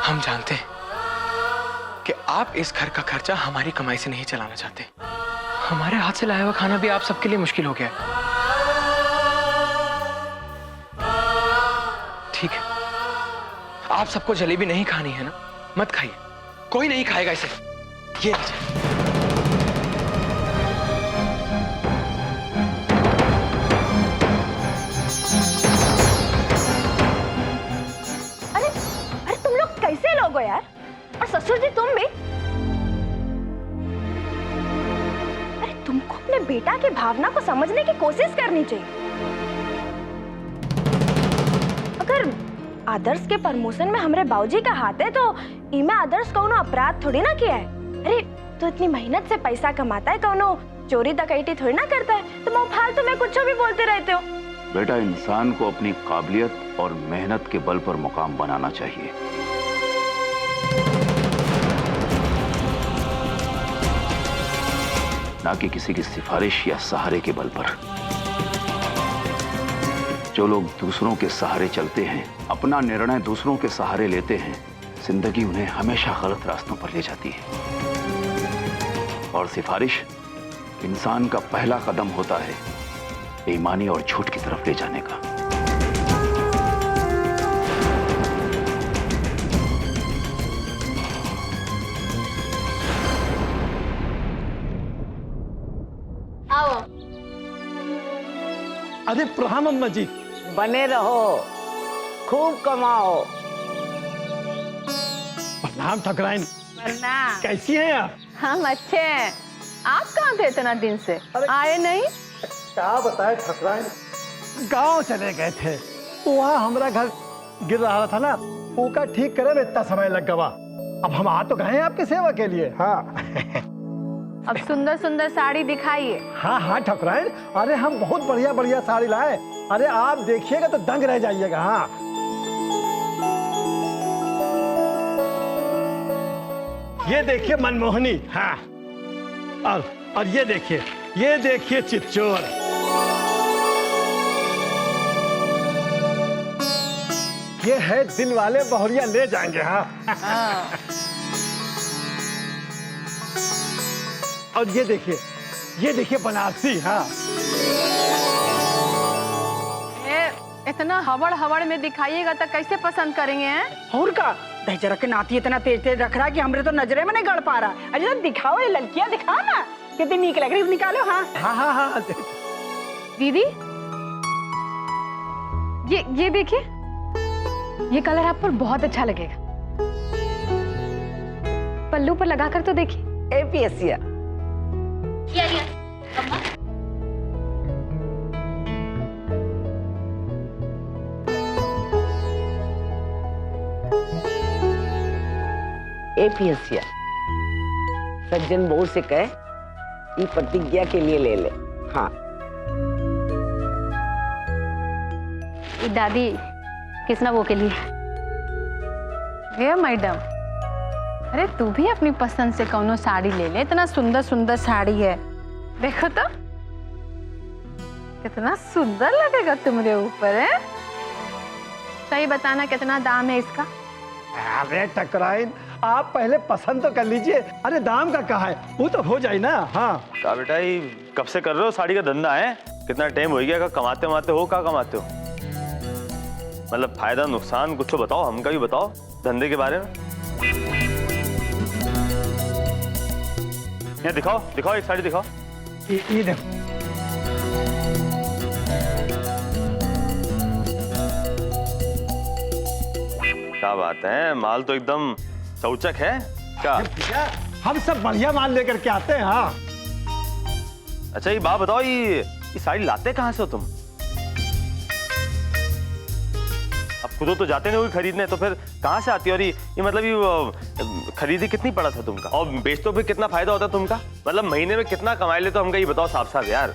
हम जानते हैं कि आप इस घर का खर्चा हमारी कमाई से नहीं चलाना चाहते। हमारे हाथ से लाया हुआ खाना भी आप सबके लिए मुश्किल हो गया है। ठीक है, आप सबको जलेबी नहीं खानी है ना, मत खाइए, कोई नहीं खाएगा इसे। ये लीजिए। अरे अरे तुम लोग कैसे लोग हो यार? और ससुर जी तुम भी? अरे तुमको अपने बेटा की भावना को समझने की कोशिश करनी चाहिए। अगर आदर्श के प्रमोशन में हमारे बाबूजी का हाथ है तो इमे आदर्श कौनो अपराध थोड़ी ना किया है। अरे तो इतनी मेहनत से पैसा कमाता है, कौनो चोरी डकैती थोड़ी ना करता है, तुम फालतू में कुछ भी बोलते रहते हो। बेटा, इंसान को अपनी काबिलियत और मेहनत के बल पर मुकाम बनाना चाहिए। ना कि किसी की सिफारिश या सहारे के बल पर। जो लोग दूसरों के सहारे चलते हैं, अपना निर्णय दूसरों के सहारे लेते हैं, जिंदगी उन्हें हमेशा गलत रास्तों पर ले जाती है। और सिफारिश इंसान का पहला कदम होता है बेईमानी और झूठ की तरफ ले जाने का। आओ। अरे प्रणाम अम्मा जी। बने रहो, खूब कमाओ। प्रणाम ठकुराइन। प्रणाम। कैसी हैं आप? हम अच्छे हैं। आप कहाँ थे इतना दिन से? आए नहीं? क्या बताए ठकुराइन, गांव चले गए थे, वहाँ हमारा घर गिर रहा था ना, उसका ठीक करे में इतना समय लग गया। अब हम आ तो गए हैं आपकी सेवा के लिए। हाँ अब सुंदर सुंदर साड़ी दिखाइए। हाँ हाँ ठकुराइन, अरे हम बहुत बढ़िया बढ़िया साड़ी लाए। अरे आप देखिएगा तो दंग रह जाइएगा। हाँ ये देखिए मनमोहनी। हाँ और ये देखिए चित्चोर। ये है दिल वाले बहुरिया ले जाएंगे। हाँ और ये देखिए बनारसी। हाँ इतना हवड़ में दिखाइएगा तो कैसे पसंद करेंगे हैं? और का दहजरा के नाती इतना तेज तेज रख रहा है कि हमरे तो नजरे में नहीं गड़ पा रहा। अरे दिखाओ, ये लड़कियां दिखाओ ना, कितनी नीक लग रही है, निकालो। हाँ हाँ हाँ हाँ दीदी ये देखिए, ये कलर आप पर बहुत अच्छा लगेगा। पल्लू पर लगाकर तो देखिए। एपीएसिया एपीएसिया सज्जन बहू से कहे ये प्रतिज्ञा के लिए ले ले। हाँ दादी किसना वो के लिए। ये मैडम, अरे तू भी अपनी पसंद से कौनो साड़ी ले ले। इतना सुंदर सुंदर साड़ी है, देखो तो कितना सुंदर लगेगा तुम्हारे ऊपर है। सही बताना कितना दाम है इसका? अरे ठकुराइन, आप पहले पसंद तो कर लीजिए। अरे दाम का कहा है, वो तो हो जाए ना। हाँ का बेटा, ये कब से कर रहे हो साड़ी का धंधा है? कितना टाइम हो गया? कमाते हो? क्या कमाते हो? मतलब फायदा नुकसान कुछ तो बताओ, हमका भी बताओ धंधे के बारे में। ये दिखाओ एक साड़ी दिखाओ। ये देखो। क्या बात है, माल तो एकदम चौचक है। क्या भैया, हम सब बढ़िया माल लेकर के आते हैं। हाँ अच्छा ये बात बताओ, ये साड़ी लाते कहाँ से हो तुम? अब खुद तो जाते नहीं होगी खरीदने, तो फिर कहाँ से आती है? और ये मतलब ये खरीदी कितनी पड़ा था तुमका? और बेचते फिर कितना फायदा होता तुमका? मतलब महीने में कितना कमाई ले तो हमका ये बताओ साफ साफ यार।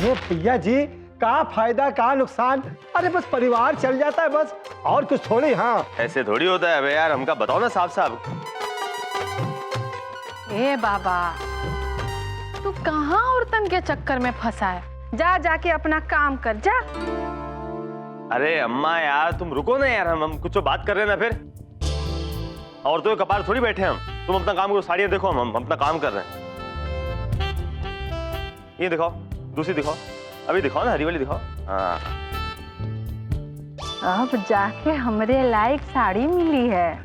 ये भैया जी, का फायदा का नुकसान, अरे बस परिवार चल जाता है बस, और कुछ थोड़ी। हाँ ऐसे थोड़ी होता है। अबे यार हमका बताओ ना साफ साफ। ए बाबा, तू कहाँ औरतन के चक्कर में फंसा है? जा जाके अपना काम कर जा। अरे अम्मा यार तुम रुको ना यार, हम कुछ तो बात कर रहे हैं ना फिर। और तो कपार थोड़ी बैठे हम, तुम अपना काम करो, साड़ियाँ देखो, हम अपना काम कर रहे हैं। ये दिखाओ, दूसरी दिखाओ, अभी दिखाओ ना, हरी वाली दिखाओ। हाँ अब जाके हमरे लायक साड़ी मिली है।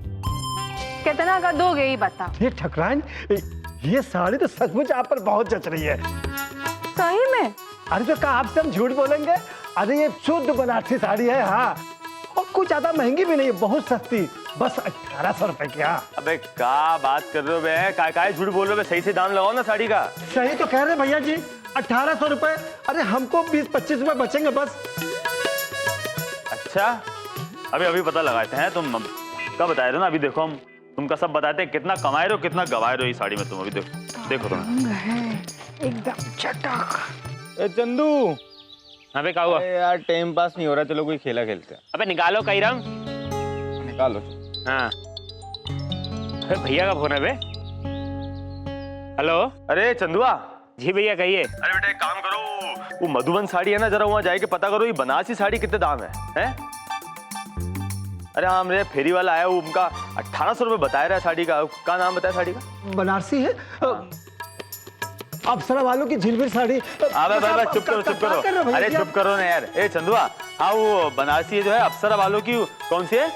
कितना का दोगे ये बता। ये ठकराइन, ये साड़ी तो सचमुच आप पर बहुत जच रही है। सही में? अरे तो कहा आपसे हम झूठ बोलेंगे? अरे ये शुद्ध बनारसी साड़ी है। हाँ, और कुछ ज्यादा महंगी भी नहीं है, बहुत सस्ती, बस 1800 रुपए की। हाँ। अबे क्या बात कर रहे हो बे, काय झूठ बोल रहे हो बे, सही से दाम लगाओ ना साड़ी का। सही तो कह रहे भैया जी, 1800 रुपए। अरे हमको 20-25 रुपए बचेंगे बस। अच्छा अभी पता लगाते हैं, तुम कब बताए रहे हो ना, अभी देखो हम तुमका सब बताते हैं, कितना कमाए रहे हो कितना गवाए रहे हो इस साड़ी में तुम। अभी देखो तुम एकदम चटक। ए चंदू, अबे क्या हुआ? यार टाइम पास नहीं हो रहा, चलो कोई खेला खेलते हैं। अबे निकालो कैरम। निकालो। हाँ भैया का फोन है बे। हेलो। अरे चंदुआ। जी भैया कहिए। अरे बेटा एक काम करो, वो मधुबन साड़ी है ना, जरा वहाँ जाके पता करो ये बनारसी साड़ी कितने दाम है? अरे हाँ मेरे फेरी वाला आया, वो उनका 1800 रुपए बताया रहा है साड़ी का। क्या नाम बताया साड़ी का? बनारसी है, अप्सरा वालों की झिलमिल साड़ी। चुप करो। अरे चुप करो ना यार। ए चंदुआ, हाँ वो बनारसी जो है अप्सरा वालों की, कौन सी है?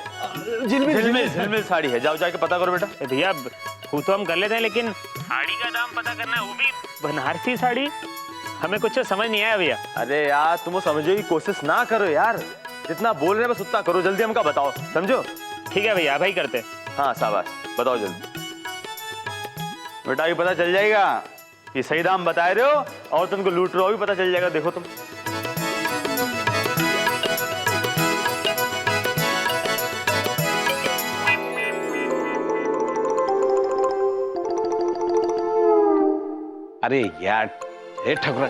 झिलमिल साड़ी है, जाओ जाके पता करो बेटा। भैया वो तो हम कर लेते हैं, लेकिन साड़ी का दाम पता करना है, वो भी बनारसी साड़ी, हमें कुछ समझ नहीं आया भैया। अरे यार तुम समझो की कोशिश ना करो यार, जितना बोल रहे हैं बस उतना करो, जल्दी हमका बताओ, समझो? ठीक है भैया, भाई करते। हाँ शाबाश, बताओ जल्दी बेटा, अभी पता चल जाएगा कि सही दाम बताए रहे हो और तुमको लूट रहे हो, भी पता चल जाएगा। देखो तुम अरे यार ठकुरा,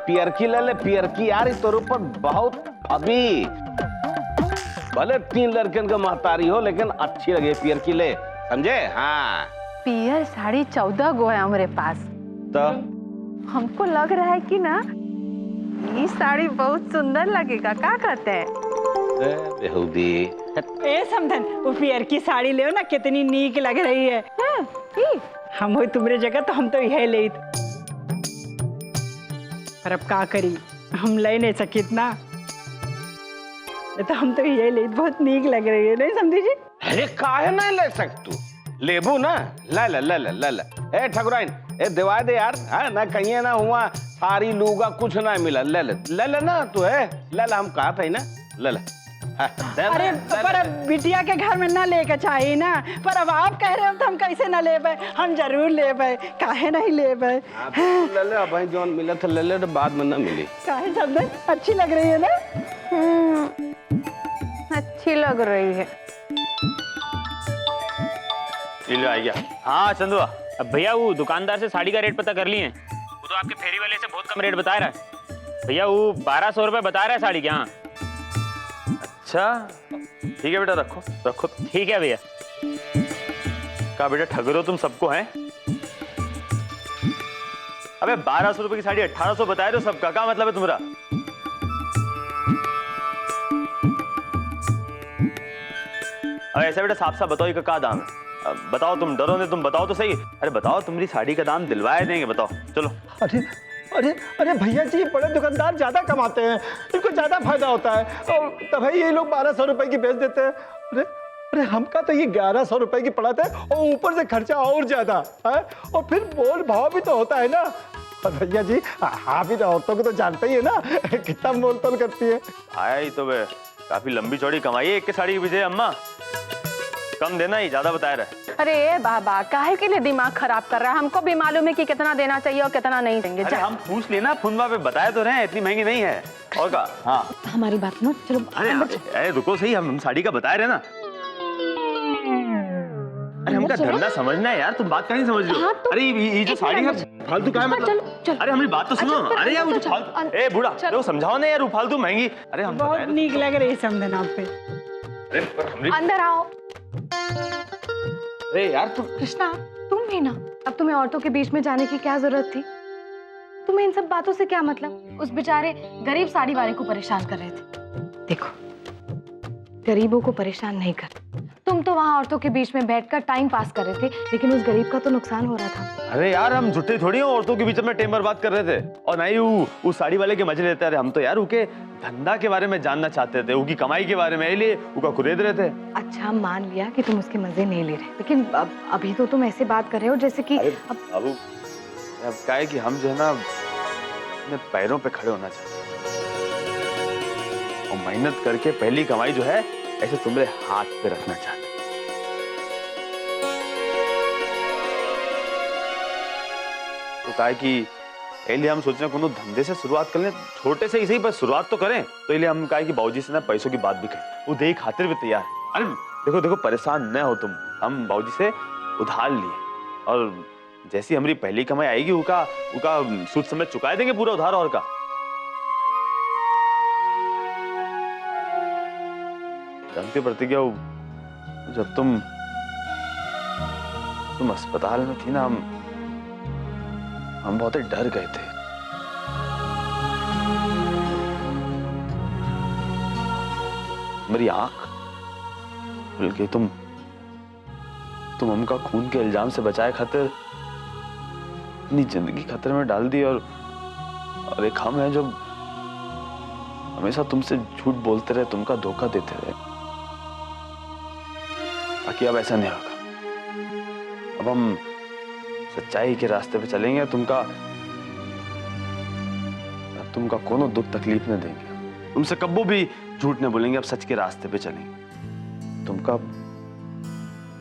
पियर की ले ले, पियर की यार, इस तौर पर बहुत अभी भले 3 लड़कन का महतारी हो, लेकिन अच्छी लगे पियर की ले, समझे? हाँ पियर साड़ी 14 गो है हमारे पास। तो हमको लग रहा है कि ना ये साड़ी बहुत सुंदर लगेगा, क्या कहते हैं? बेहूदी। ए समधन, वो पियर की साड़ी ले ना, कितनी नीक लग रही है। हम हो तुम्हारे जगह तो हम तो यह ले, पर अब का करी, हम ले नहीं सकित ना, तो हम तो यह ले, बहुत नीक लग रही है, नहीं समझी जी? अरे काहे नहीं ले सकतू, लेबू ना, ले ले ले ले ले ले। ए ठकुराइन, ए दिवा दे यार। हाँ ना, कहीं ना हुआ सारी लूगा कुछ ना मिला, ले ले ले ले ना तू है, ले ले, हम कहा था ना, ले ले। अरे पर अब बिटिया के घर में ना लेकर चाहिए ना, पर अब आप कह रहे हो तो हम कैसे ना ले पाए, हम जरूर ले पाए, काहे नहीं ले पाए? ले ले, भाई जॉन मिला था ले ले, तो बाद में ना मिली। काहे समधन, अच्छी लग रही है ना? अच्छी लग रही है। ले आ गया। हाँ चंदुआ। अब भैया वो दुकानदार से साड़ी का रेट पता कर लिए, वो तो आपके फेरी वाले से बहुत कम रेट बता रहा है भैया, वो 1200 रुपए बता रहा है साड़ी के। हाँ अच्छा ठीक है बेटा, रखो। ठीक है भैया। कहा बेटा ठग रहे हो तुम सबको हैं? अबे 1200 रुपए की साड़ी 1800 बताए रहे हो सबका, क्या मतलब है तुम्हारा? अब ऐसा बेटा साफ साफ बताओ ये का क्या दाम है? बताओ, तुम डरो नहीं, तुम बताओ तो सही। अरे बताओ, तुम्हारी साड़ी का दाम दिलवाए देंगे, बताओ चलो। अरे अरे अरे भैया जी, बड़े दुकानदार ज्यादा कमाते हैं, इनको ज्यादा फायदा होता है, और तभी ये लोग 1200 रुपए की बेच देते हैं। अरे अरे हमका तो ये 1100 रुपए की पड़ा था, और ऊपर से खर्चा और ज्यादा है, और फिर मोल भाव भी तो होता है ना। और भैया जी आप ही तो औरतों को तो जानते ही है ना, कितना मोल तोल करती है। आया ही तो वे, काफी लंबी चौड़ी कमाई है एक के साड़ी की पीछे। अम्मा कम देना ही, ज्यादा बताया रहा है। अरे बाबा, काहे के लिए दिमाग खराब कर रहा है? हमको भी मालूम है कि कितना देना चाहिए और कितना नहीं देंगे। अरे हम पूछ लेना, फोनवा पे बताया तो रहे, इतनी महंगी नहीं है। और का? हाँ हमारी बात सुनो, चलो। अरे रुको सही, हम साड़ी का बताए रहे ना। अरे हमका धंधा समझना है यार, तुम बात का नहीं समझ रहे हो। अरे ये जो साड़ी है फालतू का है, मतलब अरे हमारी बात तो सुनो। अरे यार वो जो फालतू, ए बूढ़ा देखो समझाओ ना यार, वो फालतू महंगी। अरे हम बहुत नीक लग रही है समधन आप पे। अरे अंदर आओ। अरे यार तुम कृष्णा, तुम भी ना, अब तुम्हें औरतों के बीच में जाने की क्या जरूरत थी? तुम्हें इन सब बातों से क्या मतलब? उस बेचारे गरीब साड़ी वाले को परेशान कर रहे थे। देखो, गरीबों को परेशान नहीं कर। तुम तो वहाँ औरतों के बीच में बैठकर टाइम पास कर रहे थे, लेकिन उस गरीब का तो नुकसान हो रहा था। अरे यार, हम झूठे थोड़ी हो औरतों के बीच में टाइम बर्बाद कर रहे थे, और ना ही उस साड़ी वाले के मजे लेते रहे। हम तो यार उनके धंधा के बारे में जानना चाहते थे, उनकी कमाई के बारे में, इसलिए उनका खरीद रहे थे। अच्छा, मान लिया कि तुम उसके मजे नहीं ले रहे, लेकिन अभी तो तुम ऐसे बात कर रहे हो जैसे कि अब क्या है कि हम जो है ना अपने पैरों पे खड़े होना चाहते हैं, और मेहनत करके पहली कमाई जो है ऐसे तुम्हारे हाथ पे रखना चाहते हैं। तो क्या है कि इसलिए हम सोच रहे हैं कोनो धंधे से शुरुआत कर लें, छोटे से ही सही, बस शुरुआत तो करें। तो इसलिए हम कहा कि बाबूजी से ना पैसों की बात भी करें, वो दे खातिर भी तैयार है। अरे देखो देखो, परेशान न हो तुम, हम बाबूजी से उधार लिए, और जैसी हमारी पहली कमाई आएगी उनका सूद समेत चुका देंगे पूरा उधार। और का जानती प्रतिज्ञा, जब तुम अस्पताल में थी ना, हम बहुत ही डर गए थे। मेरी आंख खुल गई। तुम हमका खून के इल्जाम से बचाए खातिर अपनी जिंदगी खतरे में डाल दी, और एक हम हैं जो हमेशा तुमसे झूठ बोलते रहे, तुमका धोखा देते रहे। बाकी अब ऐसा नहीं होगा, अब हम सच्चाई के रास्ते पे चलेंगे। तुमका कोनो दुख तकलीफ न देंगे, तुमसे कब्बो भी झूठ न बोलेंगे, अब सच के रास्ते पे चलेंगे। तुमका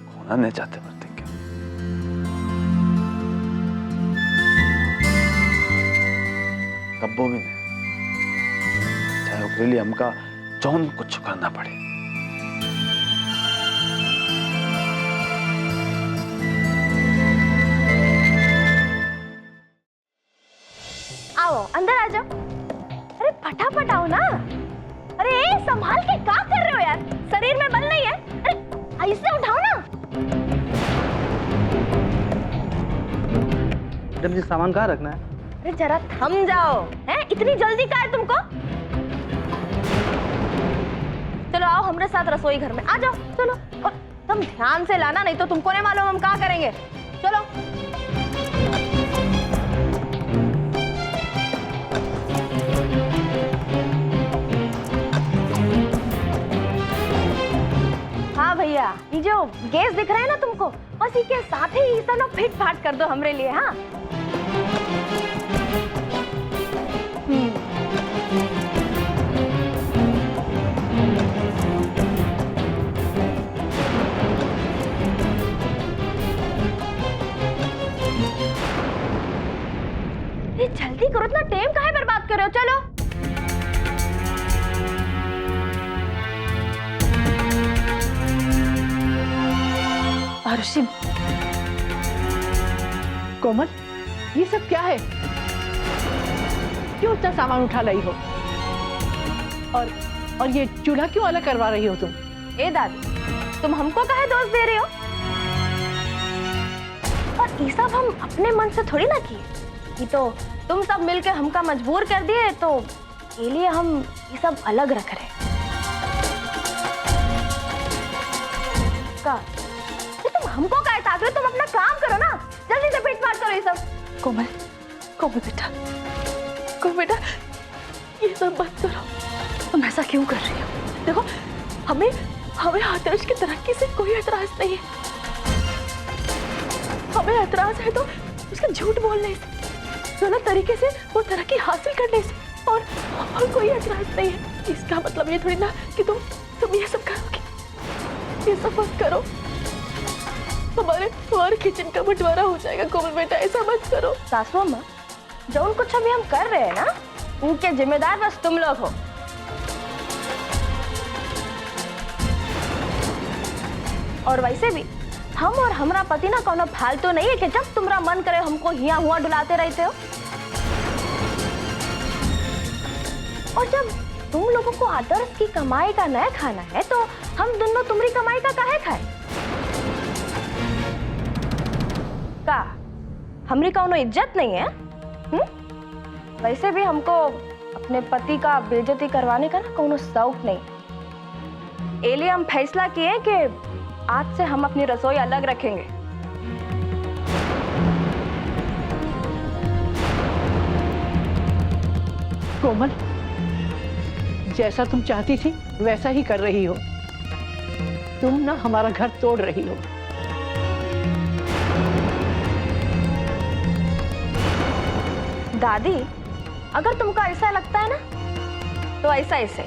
खोना नहीं चाहते प्रतिज्ञा। कब्बो भी नहीं, चाहे उसके लिए हमका जौन कुछ करना पड़े। आओ, अंदर आ जाओ। अरे फटाफट आओ ना। अरे संभाल के क्या कर रहे हो यार, शरीर में बल नहीं है। अरे ऐसे उठाओ ना। मैडम जी, सामान कहाँ रखना है? अरे जरा थम जाओ, हैं? इतनी जल्दी क्या है तुमको? चलो आओ हमारे साथ रसोई घर में, आ जाओ चलो। और तुम ध्यान से लाना, नहीं तो तुमको नहीं मालूम हम क्या करेंगे। चलो। हाँ भैया, ये जो गैस दिख रहा है ना तुमको, बस इसके साथ ही इसे ना फिट फाट कर दो हमरे लिए। हाँ ये जल्दी करो, इतना टाइम काहे बर्बाद कर रहे हो? चलो। आरुषि, कोमल, ये सब क्या है? क्यों इतना सामान उठा रही हो? और ये चूल्हा क्यों अलग करवा रही हो तुम? ए दादी, तुम हमको काहे दोष दे रहे हो? और ये सब हम अपने मन से थोड़ी ना किए, ये तो तुम सब मिलके हमका मजबूर कर दिए, तो ये लिए हम ये सब अलग रख रहे। का तुम हमको काहे ताक रहे हो? तुम अपना काम करो ना, जल्दी से पीट पाट करो ये सब। कोमल, कोमल बेटा, ये सब बंद करो। तुम ऐसा क्यों कर रही हो? देखो, हमें आदर्श की तरक्की से कोई एतराज नहीं है। हमें एतराज है तो उसका झूठ बोलने से, गलत तरीके से वो तरक्की हासिल करने से, और कोई एतराज नहीं है। इसका मतलब ये थोड़ी ना कि तुम ये सब करोगे। ये सब मत करो, हमारे किचन का बंटवारा हो जाएगा। कोमल बेटा, ऐसा मत करो। सासू अम्मा, जो कुछ अभी हम कर रहे हैं ना, उनके जिम्मेदार बस तुम लोग हो। और वैसे भी हम और हमारा पति ना कोनो फालतू नहीं है कि जब तुम्हारा मन करे हमको हिया हुआ डुलाते रहते हो। और जब तुम लोगों को आदर्श की कमाई का नया खाना है, तो हम दोनों तुम्हारी कमाई का काहे खाए? का हमरी कौनो इज्जत नहीं है? वैसे भी हमको अपने पति का बेइज्जती करवाने का ना कोनो शौक नहीं। एलिए हम फैसला किए कि आज से हम अपनी रसोई अलग रखेंगे। कोमल, जैसा तुम चाहती थी वैसा ही कर रही हो। तुम ना हमारा घर तोड़ रही हो। दादी, अगर तुमको ऐसा लगता है ना तो ऐसा ऐसे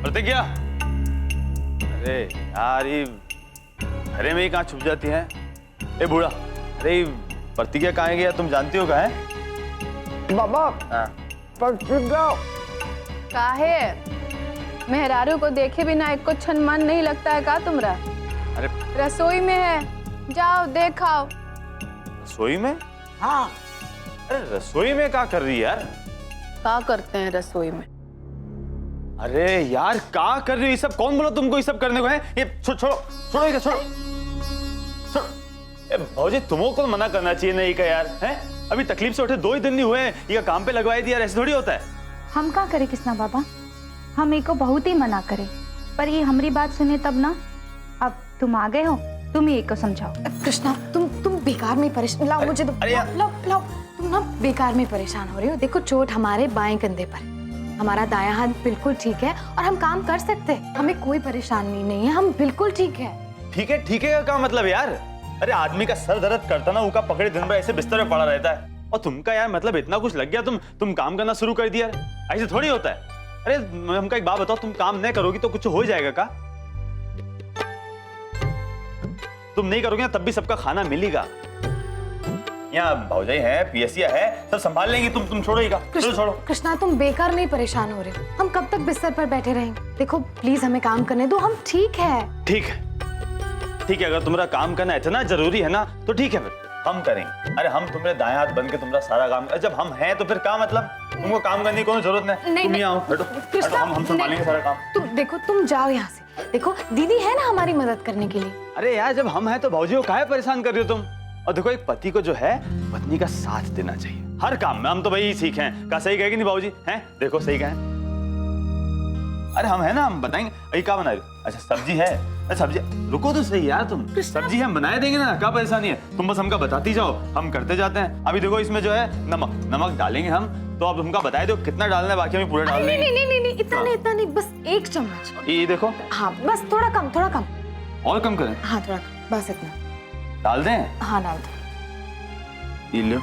प्रतिज्ञा, अरे यार ये घरे में ही कहाँ छुप जाती है? ए बूढ़ा, अरे प्रतिज्ञा कहाँ गया? तुम जानती हो कहाँ है? बाबा, हाँ। प्रतिज्ञा काहे मेहरारू को देखे बिना एक को क्षण मन नहीं लगता है का तुमरा? अरे रसोई में है, जाओ देखाओ। रसोई में? हाँ। अरे रसोई में क्या कर रही है यार? क्या करते हैं रसोई में? अरे यार क्या कर रही हो? ये सब कौन बोला तुमको ये सब करने को है? ये छोड़ो छोड़ो छोड़ो ये छोड़ो छोड़ो। ए भौजी, तुमको मना करना चाहिए नहीं का यार, हैं? अभी तकलीफ से उठे 2 ही दिन नहीं हुए हैं, ये काम पे लगवाई थी यार, ऐसे थोड़ी होता है। हम क्या करे कृष्णा बाबा, हम एको बहुत ही मना करे, पर ये हमारी बात सुने तब ना। अब तुम आ गए हो, तुम ही एको समझाओ। कृष्णा, तुम बेकार में परेशान, लाओ मुझे तो, लाओ। तुम ना बेकार में परेशान हो रहे हो। देखो, चोट हमारे बाएं कंधे पर, हमारा दायां हाथ बिल्कुल ठीक है और हम काम कर सकते हैं, हमें कोई परेशानी नहीं है, हम बिल्कुल ठीक है। ठीक है का क्या मतलब यार? अरे आदमी का सर दर्द करता ना, वो का पकड़े दिन भर ऐसे बिस्तर में पड़ा रहता है, और तुमका यार मतलब इतना कुछ लग गया, तुम काम करना शुरू कर दिया। ऐसे थोड़ी होता है। अरे हमका एक बात बताओ, तुम काम नहीं करोगी तो कुछ हो जाएगा का? तुम नहीं करोगे ना तब भी सबका खाना मिलेगा। यहाँ भौजाई है, पियसिया है, सब संभाल लेंगी। तुम छोड़ोगा? छोड़ो। कृष्णा, तुम बेकार में ही परेशान हो रहे हो। हम कब तक बिस्तर पर बैठे रहेंगे? देखो प्लीज हमें काम करने दो, हम ठीक है। ठीक है, अगर तुम्हारा काम करना इतना जरूरी है ना तो ठीक है, फिर हम करेंगे। अरे हम तुम्हारे दाएं हाथ बन के तुम्हारा सारा काम, जब हम हैं तो फिर क्या मतलब? तुमको काम करने की कोई जरूरत नहीं। तुम यहाँ आओ, बैठो, हम संभालेंगे सारा काम। तुम देखो, तुम जाओ यहाँ से। देखो दीदी है ना हमारी मदद करने के लिए। अरे यार, जब हम हैं तो भौजी को काहे परेशान कर रही हो तुम? और देखो, एक पति को जो है पत्नी का साथ देना चाहिए हर काम में। हम तो भाई सीखे हैं। क्या सही कहेगी नहीं भाजी? हैं, देखो सही कहें। अरे हम है ना, हम बताएंगे। अरे क्या बना रही? अच्छा सब्जी है। अरे सब्जी, रुको तो सही यार, तुम सब्जी हम बनाए देंगे ना, क्या परेशानी है? तुम बस हमका बताती जाओ, हम करते जाते हैं। अभी देखो इसमें जो है नमक डालेंगे हम, तो अब हमका बताए दो कितना डालना है, बाकी हम पूरा डाल देंगे। नहीं, इतना नहीं, बस 1 चम्मच। ये देखो। हाँ बस थोड़ा कम। और कम करें? हाँ थोड़ा कम, बस इतना डाल दें? हाँ डाल दो। ये लो।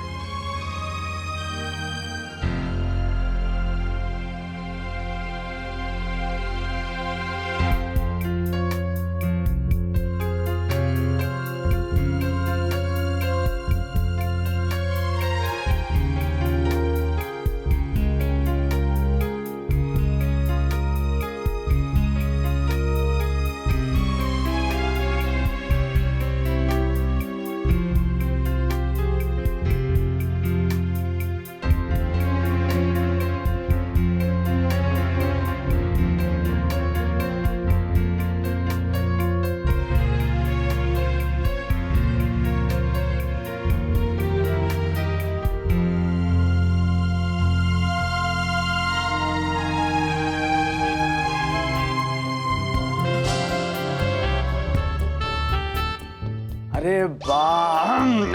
अरे वाह,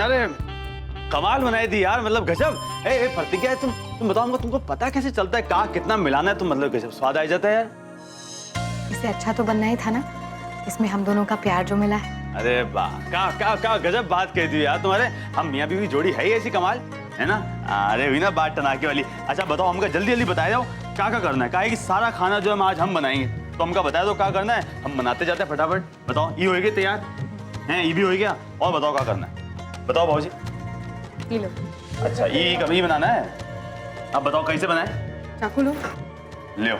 अरे कमाल बनाई थी यार, मतलब गजब। ए प्रतिज्ञा है, तुम बताओ हमको, तुमको पता कैसे चलता है कहाँ कितना मिलाना है? तुम मतलब गजब स्वाद आ जाता है यार। इससे अच्छा तो बनना ही था ना, इसमें हम दोनों का प्यार जो मिला है। अरे वाह, क्या गजब बात कह दी यार तुम्हारे। हम मियाँ बीवी जोड़ी है ही ऐसी कमाल, है ना? अरे हुई ना बात टनाके वाली। अच्छा बताओ हमको, जल्दी बताया जाओ क्या करना है। क्या है कि सारा खाना जो है आज हम बनाएंगे, तो हमको बताया दो क्या करना है, हम बनाते जाते हैं फटाफट। बताओ, ये हो गया तैयार है? ये भी हो गया, और बताओ क्या करना है? बताओ भाजी। ये लो। अच्छा, ये कभी बनाना है? अब बताओ कैसे बनाए? चाकू लो। लियो।